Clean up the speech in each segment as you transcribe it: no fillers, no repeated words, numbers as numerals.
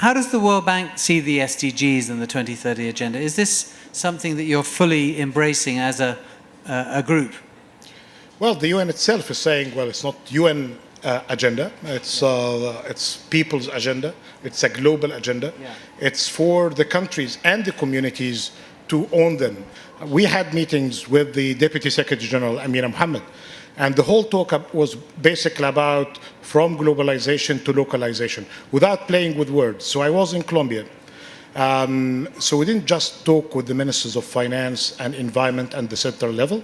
How does the World Bank see the SDGs and the 2030 Agenda? Is this something that you're fully embracing as a group? Well, the UN itself is saying, well, it's not UN agenda, it's people's agenda, it's a global agenda. Yeah. It's for the countries and the communities to own them. We had meetings with the Deputy Secretary General, Amina Mohammed, and the whole talk was basically about from globalization to localization, without playing with words. So I was in Colombia. So we didn't just talk with the ministers of finance and environment and the central level.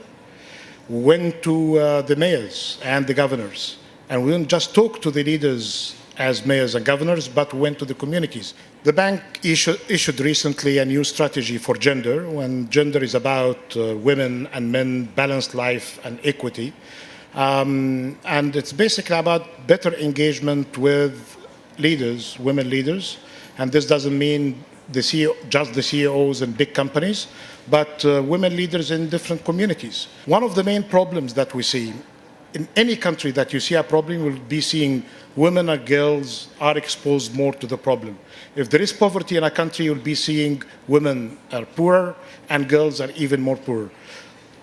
We went to the mayors and the governors. And we didn't just talk to the leaders as mayors and governors, but we went to the communities. The bank issued recently a new strategy for gender, when gender is about women and men, balanced life and equity. And it's basically about better engagement with leaders, women leaders. And this doesn't mean just the CEOs and big companies, but women leaders in different communities. One of the main problems that we see in any country that you see a problem, you'll be seeing women or girls are exposed more to the problem. If there is poverty in a country, you'll be seeing women are poorer and girls are even more poor.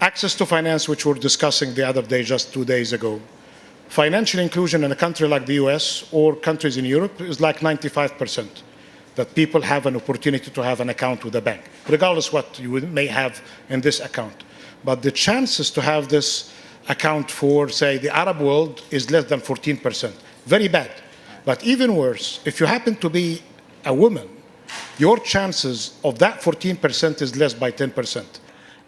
Access to finance, which we were discussing the other day, just 2 days ago. Financial inclusion in a country like the US or countries in Europe is like 95%, that people have an opportunity to have an account with a bank, regardless what you may have in this account. But the chances to have this account for, say, the Arab world is less than 14%. Very bad. But even worse, if you happen to be a woman, your chances of that 14% is less by 10%.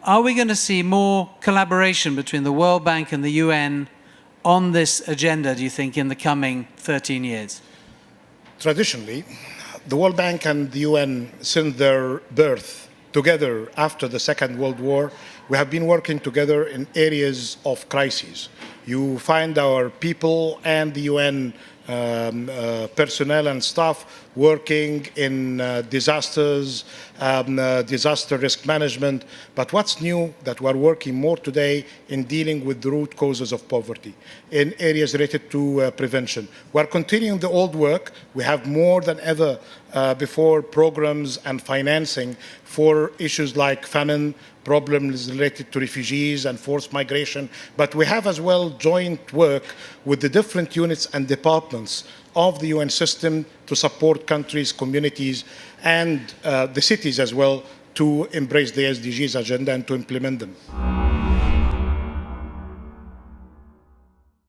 Are we going to see more collaboration between the World Bank and the UN on this agenda, do you think, in the coming 13 years? Traditionally, the World Bank and the UN, since their birth together after the Second World War, we have been working together in areas of crises. You find our people and the UN personnel and staff working in disasters, disaster risk management. But what's new, that we're working more today in dealing with the root causes of poverty in areas related to prevention. We're continuing the old work. We have more than ever before programs and financing for issues like famine, problems related to refugees and forced migration, but we have as well joint work with the different units and departments of the UN system to support countries, communities, and the cities as well to embrace the SDGs agenda and to implement them.